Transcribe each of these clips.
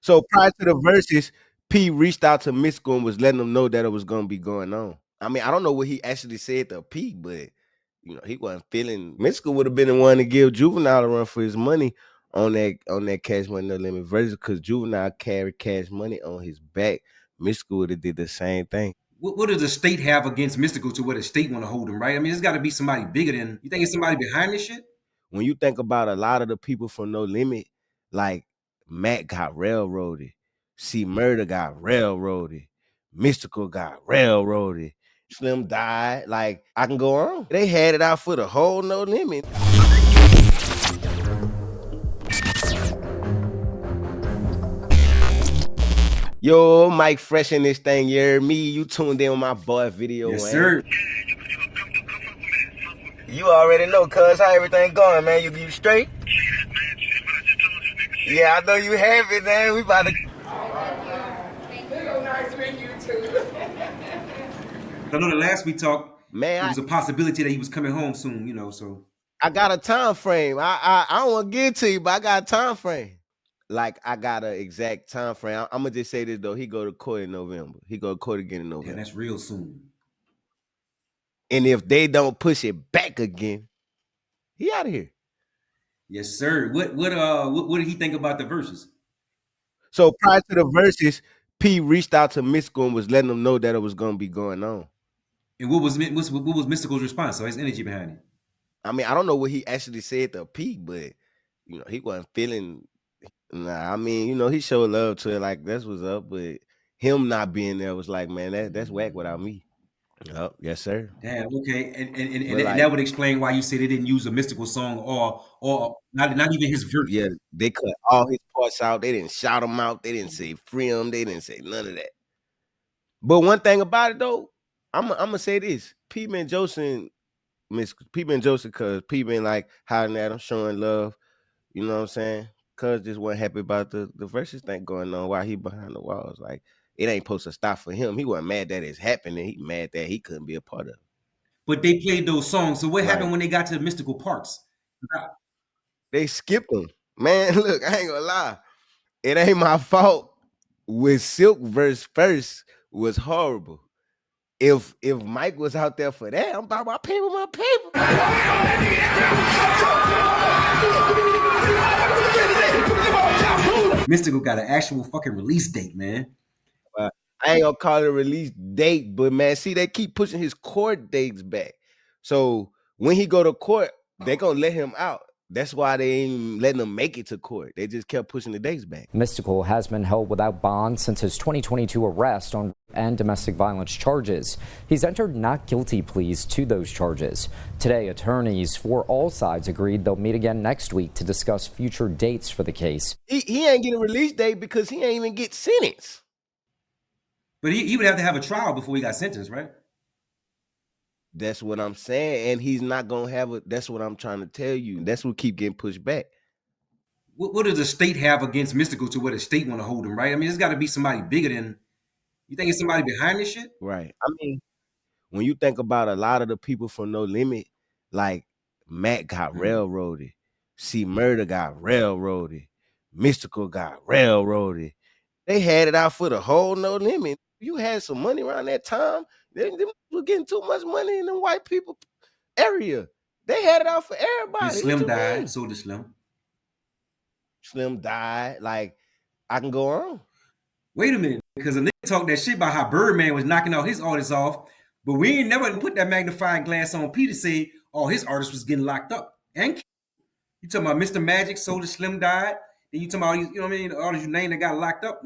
So prior to the verses, P reached out to Mystikal and was letting them know that it was gonna be going on. I mean, I don't know what he actually said to P, but he wasn't feeling. Mystikal would have been the one to give Juvenile a run for his money on that Cash Money No Limit version because Juvenile carried Cash Money on his back. Mystikal would have did the same thing. What does the state have against Mystikal to where the state want to hold him, right? I mean, there's got to be somebody bigger than you think. It's somebody behind this shit. When you think about a lot of the people from No Limit, like Matt got railroaded, C Murder got railroaded, Mystikal got railroaded, Slim died. Like I can go on. They had it out for the whole No Limit. Yo, Mykfresh in this thing, you heard me. You tuned in with my boy video. Yes, sir. You already know, cuz, how everything going, man. You straight? Yeah, I know you have it, man. We about to. Nice meeting you too. I know the last we talked, Man, it was a possibility that he was coming home soon, so. I got a time frame. I don't want to get to you, but I got a time frame. Like I got an exact time frame. I'm gonna just say this though. He go to court in November. He go to court again in November. Yeah, that's real soon. And if they don't push it back again, he out of here. Yes, sir. What did he think about the verses? So prior to the verses, P reached out to Mystikal and was letting them know that it was gonna be going on. And what was Mystikal's response? So his energy behind it. I mean, I don't know what he actually said to P, but he wasn't feeling. Nah, I mean, he showed love to it, like that's what's up, but him not being there was like, man, that's whack without me. Oh, yes, sir. Damn, okay. And But like, that would explain why you say they didn't use a Mystikal song or not even his verse. yeah, they cut all his parts out. They didn't shout him out. They didn't say free him. They didn't say none of that. But one thing about it though, I'm gonna say this: P been Joseph, cause P been like hiding at him, showing love. You know what I'm saying? Cuz just wasn't happy about the versus thing going on while he behind the walls. Like it ain't supposed to stop for him. He wasn't mad that it's happening. He mad that he couldn't be a part of it. But they played those songs. So what happened when they got to the Mystical parts? They skipped him. Man, look, I ain't gonna lie. It ain't my fault. With Silk verse first was horrible. If Mike was out there for that, I'm about my paper. Mystikal got an actual fucking release date, man. I ain't gonna call it a release date, but man, see, they keep pushing his court dates back. So when he go to court, they gonna let him out. That's why they ain't letting him make it to court. They just kept pushing the dates back. Mystikal has been held without bond since his 2022 arrest on and domestic violence charges. He's entered not guilty pleas to those charges. Today, attorneys for all sides agreed they'll meet again next week to discuss future dates for the case. He ain't getting a release date because he ain't even get sentenced. But he would have to have a trial before he got sentenced, right? That's what I'm saying. And he's not going to have it. That's what I'm trying to tell you. That's what keep getting pushed back. What does the state have against Mystikal to where the state want to hold him, right? I mean, there's got to be somebody bigger than, you think it's somebody behind this shit? Right. I mean, when you think about a lot of the people from No Limit, like Matt got railroaded, C Murder got railroaded, Mystikal got railroaded. They had it out for the whole No Limit. You had some money around that time. They were getting too much money in the white people area. They had it out for everybody. And Slim died, so did Slim. Slim died. Like, I can go on. Wait a minute, because a nigga talked that shit about how Birdman was knocking all his artists off, but we ain't never put that magnifying glass on P to say all his artists was getting locked up. And you talking about Mr. Magic, Soulja Slim died, then you talking about all these, you know what I mean, all these you named that got locked up.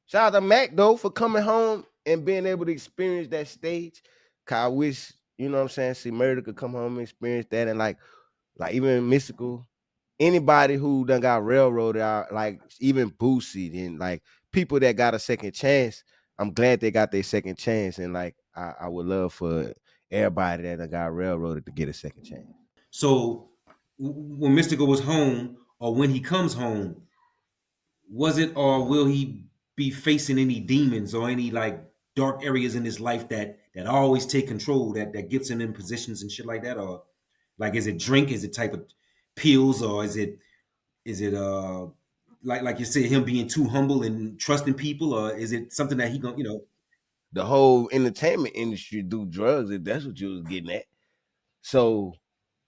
Shout out to Mac though for coming home and being able to experience that stage. Cause I wish, you know what I'm saying, see Murder could come home and experience that, and like even Mystikal, anybody who done got railroaded out, like even Boosie and like people that got a second chance. I'm glad they got their second chance, and like I would love for everybody that done got railroaded to get a second chance. So when Mystikal was home, or when he comes home, was it or will he be facing any demons or any like dark areas in his life that always take control, that gets him in positions and shit like that? Or like, is it drink? Is it type of pills? Or is it like you said, him being too humble and trusting people, or is it something that he gonna, The whole entertainment industry do drugs, if that's what you was getting at. So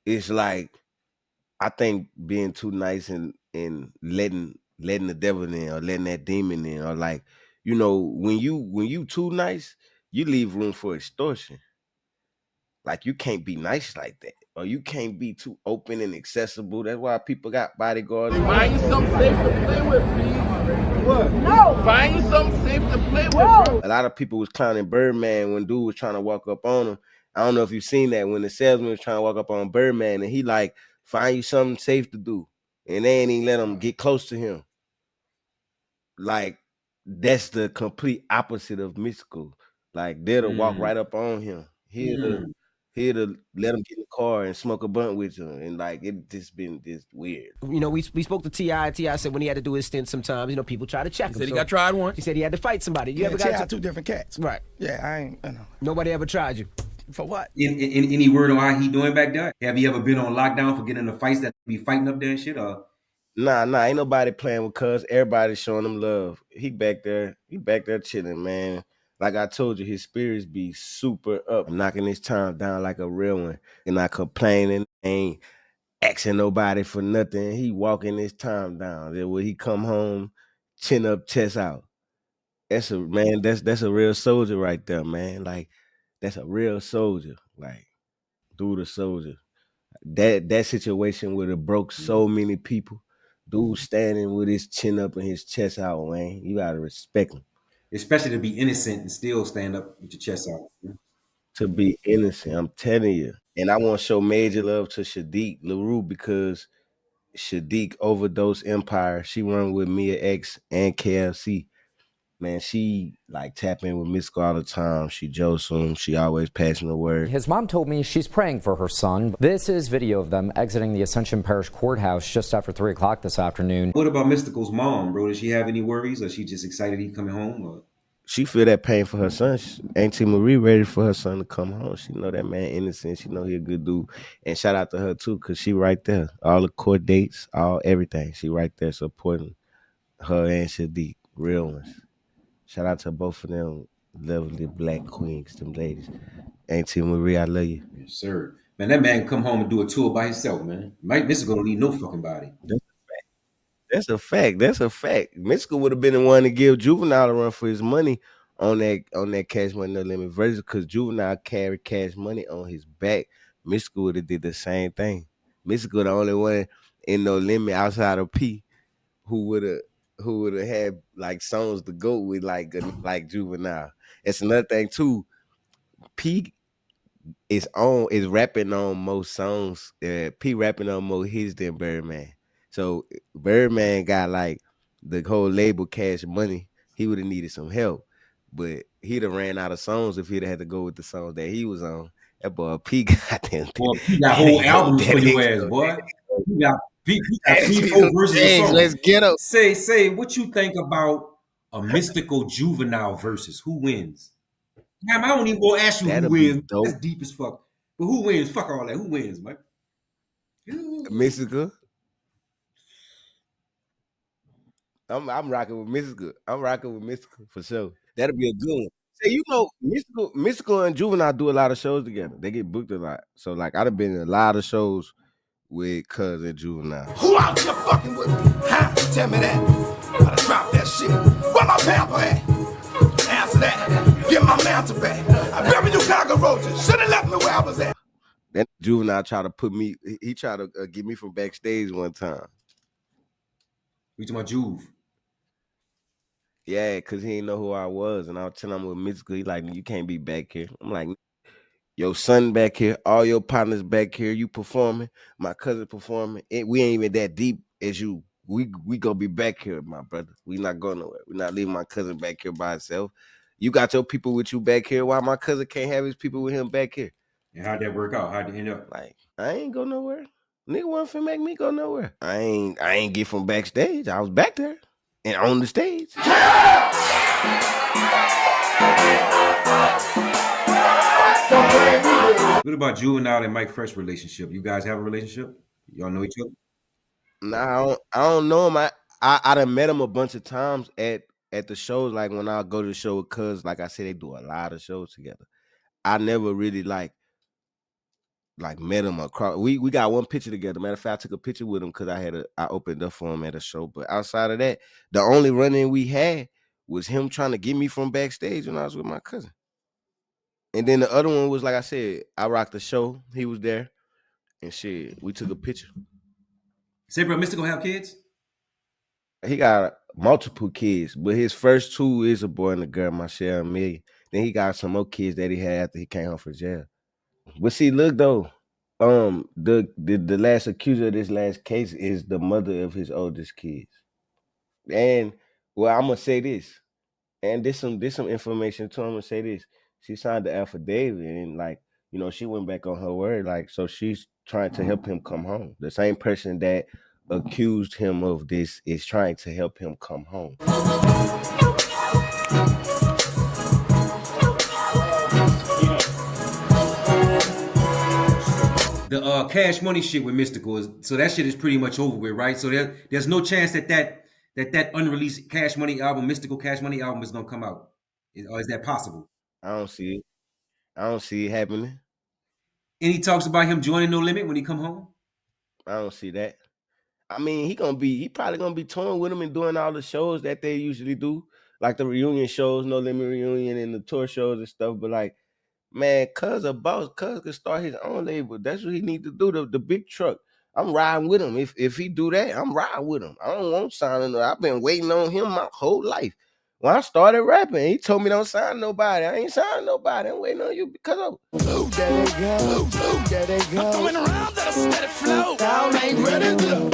it's like, I think being too nice and letting the devil in, or letting that demon in, or like, when you too nice, you leave room for extortion. Like, you can't be nice like that, or you can't be too open and accessible. That's why people got bodyguards. Find you something safe to play with, please. What? No. Find you something safe to play with, bro. A lot of people was clowning Birdman when dude was trying to walk up on him. I don't know if you've seen that, when the salesman was trying to walk up on Birdman, and he like, find you something safe to do, and they ain't even let him get close to him. Like, that's the complete opposite of Mystikal. Like, they'll walk right up on him. He'll let him get in the car and smoke a blunt with him, and like, it just been this weird. We spoke to T.I. T.I. said when he had to do his stint, sometimes people try to check him. He said he got tried once. He said he had to fight somebody. You Yeah, ever T.I. got two different cats. right? Yeah, I ain't. Nobody ever tried you. For what? any word on how he doing back there? Have you ever been on lockdown for getting in the fights that be fighting up there and shit? Or Nah, ain't nobody playing with Cuz. Everybody's showing him love. He back there chilling, man. Like I told you, his spirits be super up, knocking his time down like a real one, and not complaining, ain't asking nobody for nothing. He walking his time down. Then when he come home, chin up, chest out. That's a real soldier right there, man. Like, that's a real soldier. Like, dude, a soldier. That situation would have broke so many people. Dude standing with his chin up and his chest out, man. You gotta respect him. especially to be innocent and still stand up with your chest out. To be innocent, I'm telling you. And I want to show major love to Shadiq LaRue, because Shadiq overdose Empire. She run with Mia X and KLC. Man, she like tap in with Mystikal all the time. She jokes him. She always passing the word. His mom told me she's praying for her son. This is video of them exiting the Ascension Parish Courthouse just after 3 o'clock this afternoon. What about Mystikal's mom, bro? Does she have any worries, or she just excited he coming home? Or? She feel that pain for her son. Auntie Marie ready for her son to come home. She know that man innocent. She know he a good dude. And shout out to her too, cause she right there. All the court dates, all everything. She right there supporting her and Shadiq, real ones. Shout out to both of them lovely black queens, them ladies. Auntie Marie, I love you. Yes, sir. Man, that man can come home and do a tour by himself, man. Mike Mystikal don't need no fucking body. That's a fact. That's a fact. Mystikal would have been the one to give Juvenile a run for his money on that Cash Money No Limit Verzuz, because Juvenile carried Cash Money on his back. Mystikal would have did the same thing. Mystikal the only one in No Limit outside of P who would have had like songs to go with like Juvenile. It's another thing too. P is rapping on more songs. P rapping on more hits than Birdman. So Birdman got like the whole label Cash Money. He would have needed some help, but he'd have ran out of songs if he'd have had to go with the songs that he was on. That boy P got them. Boy, he got whole albums for your ass, boy. He got 3-4 verses of songs. Let's get up. Say what you think about a Mystikal Juvenile versus. Who wins? Damn, I don't even want to ask you That'll who be wins. dope. That's deep as fuck. But who wins? Fuck all that. Who wins, Mike? Mystikal. I'm rocking with Mystikal. I'm rocking with Mystikal for sure. That'll be a good one. Say, Mystikal and Juvenile do a lot of shows together. They get booked a lot. So like, I'd have been in a lot of shows with Cuz and Juvenile. Who out here fucking with me? Huh? Tell me that. Gotta drop that shit. Where my pamper at? Answer that. Get my mantle back. I remember you cockroaches. Should have left me where I was at. Then Juvenile tried to put me. He tried to get me from backstage one time. We talking about Juve. Yeah, because he didn't know who I was. And I was telling him with Mystikal, he like, you can't be back here. I'm like, your son back here, all your partners back here, you performing, my cousin performing. We ain't even that deep as you. We gonna be back here, my brother. We not going nowhere. We not leaving my cousin back here by himself. You got your people with you back here. Why my cousin can't have his people with him back here? And how'd that work out? How'd it end up? Like, I ain't go nowhere. Nigga wasn't finna make me go nowhere. I ain't get from backstage. I was back there and on the stage. What about Juvenile and Mykfresh relationship? You guys have a relationship? Y'all know each other? Nah, I don't know him. I done met him a bunch of times at the shows. Like when I go to the show with Cuz, like I said, they do a lot of shows together. I never really like met him across. We got one picture together. Matter of fact, I took a picture with him because I opened up for him at a show. But outside of that, the only run-in we had was him trying to get me from backstage when I was with my cousin. And then the other one was, like I said, I rocked the show. He was there, and shit, we took a picture. Say, bro, Mystikal have kids? He got multiple kids, but his first two is a boy and a girl, Michelle and Millie. Then he got some more kids that he had after he came home from jail. But see, look though, the last accuser of this last case is the mother of his oldest kids. And well, I'm gonna say this, and this some information too. I'm gonna say this. She signed the affidavit, and like she went back on her word. Like so, she's trying to help him come home. The same person that accused him of this is trying to help him come home. The Cash Money shit with Mystikal is, so that shit is pretty much over with, right? So there's no chance that unreleased Cash Money album, Mystikal Cash Money album, is gonna come out. Or is that possible? I don't see it. I don't see it happening. And he talks about him joining No Limit when he come home. I don't see that. I mean, he probably gonna be touring with him and doing all the shows that they usually do, like the reunion shows, No Limit reunion, and the tour shows and stuff. But like, man, Cuz a boss, Cuz could start his own label. That's what he need to do. The big truck. I'm riding with him. If he do that, I'm riding with him. I don't want signing. I've been waiting on him my whole life. When I started rapping, he told me don't sign nobody. I ain't signing nobody. I'm waiting on you because of. Ooh, there they go. Ooh, there they go. I'm coming around that steady flow. Y'all ain't ready to go.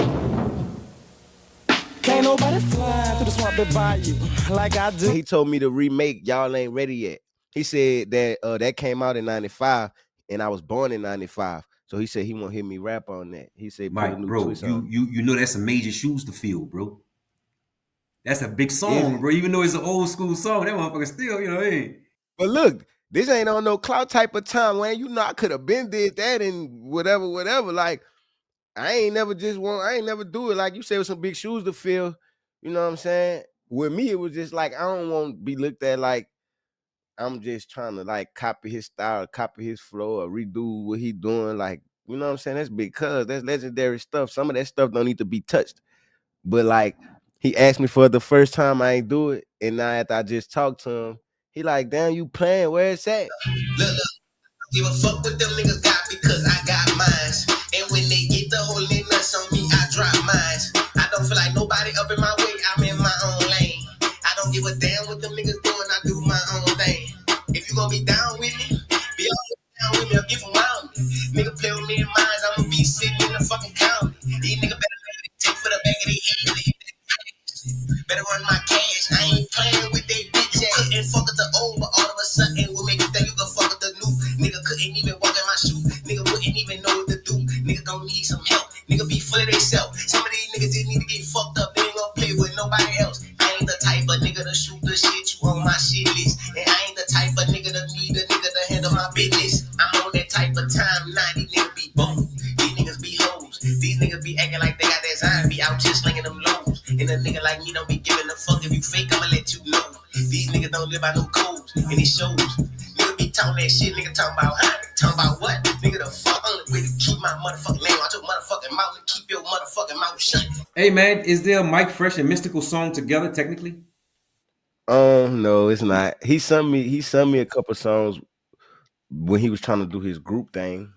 Can't nobody fly to the swamp that bayou like I do. He told me to remake Y'all Ain't Ready Yet. He said that that came out in 95 and I was born in 95. So he said he won't hear me rap on that. He said, Mike, put a new bro, twist on. you know that's some major shoes to fill, bro. That's a big song, bro. Even though it's an old school song, that motherfucker still, hey. But look, this ain't on no clout type of time, man. I could have been did that and whatever. Like, I ain't never do it. Like you said, with some big shoes to fill. You know what I'm saying? With me, it was just like, I don't want to be looked at like I'm just trying to like copy his style, copy his flow, or redo what he doing. Like, you know what I'm saying? That's because that's legendary stuff. Some of that stuff don't need to be touched. But like, he asked me for it the first time, I ain't do it. And now after I just talked to him, he like, damn, you playing, where it's at? Look, give a fuck what them niggas got because I got mines. And when they get the whole nuts on me, I drop mines. I don't feel like nobody up in my way, I'm in my own lane. I don't give a damn what them niggas doing, I do my own thing. If you gonna be down with me, be all down with me or get around me. Nigga play with me in mines, I'ma be sitting in the fucking county. These niggas better take for the back of their head. Better run my cash, I ain't playing with they bitch ass. Couldn't fuck with the old, but all of a sudden we'll make you think you can fuck with the new. Nigga couldn't even walk in my shoe. Nigga wouldn't even know what to do. Nigga don't need some help. Nigga be full of themselves. Some of these niggas just need to get fucked up. They ain't gonna play with nobody else. I ain't the type of nigga to shoot the shit you on my shit list. And I ain't the type of nigga to need a nigga to handle my business. I'm on that type of time. Now these niggas be bold. These niggas be hoes. These niggas be acting like they got that sign. Be out here slinging them lows. And a nigga like me don't be giving a fuck if you fake, I'ma let you know. These niggas don't live by no codes, and it shows. Nigga be talking that shit, nigga talking about how, nigga talking about what? Nigga the fuck only way to keep my motherfucking name out your motherfucking mouth and keep your motherfucking mouth shut. Hey man, is there a Mykfresh and Mystikal song together technically? No, it's not. He sent me a couple songs when he was trying to do his group thing.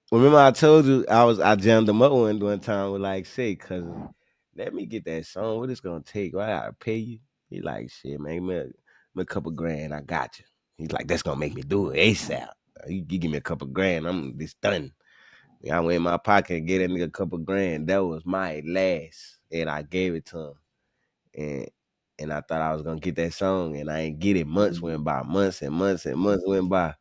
Remember I told you I jammed him up one time with like, say, cousin, let me get that song. What it's gonna take? Well, I gotta pay you. He like, shit, man, give me a couple grand. I got you. He's like, that's gonna make me do it ASAP. You give me a couple grand, I'm just done. I went in my pocket and gave that nigga a couple grand. That was my last, and I gave it to him. And I thought I was gonna get that song, and I ain't get it. Months went by, months and months and months went by,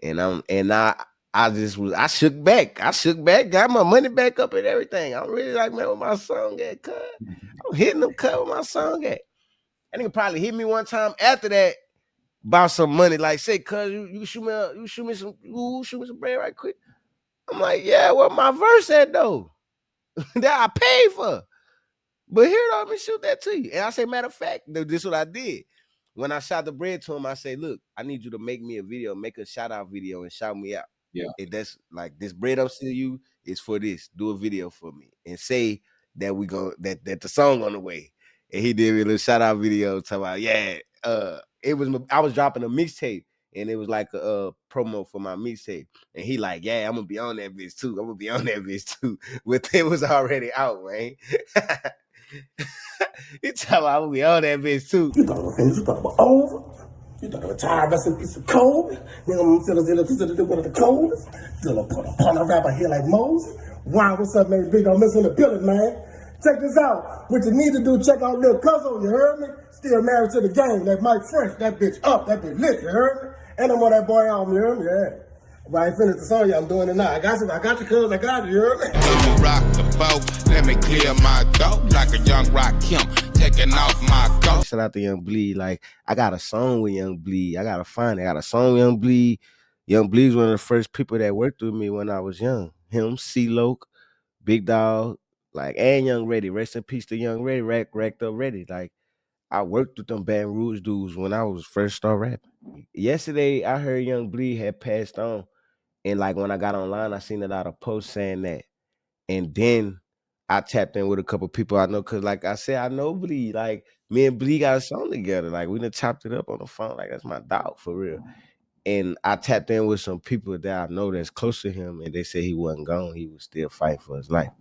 and I shook back. Got my money back up and everything. I'm really like, man, where my song at, cuz? I'm hitting them cut with my song at. That nigga probably hit me one time after that about some money. Like, say, cuz, you shoot me some bread right quick. I'm like, yeah, where my verse at though? That I paid for. But here, I'm gonna shoot that to you. And I say, matter of fact, this is what I did. When I shot the bread to him, I say, look, I need you to make me a video, make a shout out video and shout me out. Yeah. And that's like, this bread I'm sending you is for this. Do a video for me and say that that the song on the way. And he did a little shout out video talking about, yeah, I was dropping a mixtape and it was like a promo for my mixtape. And he like, yeah, I'm gonna be on that bitch too. I'm gonna be on that bitch too. But it was already out, man. He talking about I'm gonna be on that bitch too. You thought it was finished, you thought it was over. You thought it was tired, rest in piece of Kobe. Nigga, I'm still one of the coldest. Still upon a rapper here like Moses. Wow, what's up, man? Big, don't miss in the building, man. Check this out. What you need to do, check out Lil Cuzzo, you heard me? Still married to the game. That Mykfresh, that bitch up, that bitch lit, you heard me? And I'm on that boy album, you heard me? Yeah. Well, I ain't finished the song yet, I'm doing it now. I got you, cuz, I got you heard me? Rock the boat, let me clear my throat like a young Rock Kim, taking off my coat. Shout out to Young Bleed. Like, I got a song with Young Bleed. I got a song with Young Bleed. Young Bleed's one of the first people that worked with me when I was young. Him, C-Loke, Big Dog, like, and Young Reddy. Rest in peace to Young Reddy, racked up Reddy. Like, I worked with them Baton Rouge dudes when I was first start rapping. Yesterday, I heard Young Bleed had passed on. And like when I got online, I seen a lot of posts saying that. And then I tapped in with a couple people I know, cause like I said, I know Bleed. Like me and Bleed got a song together. Like we done chopped it up on the phone. Like that's my dog for real. And I tapped in with some people that I know that's close to him, and they said he wasn't gone. He was still fighting for his life.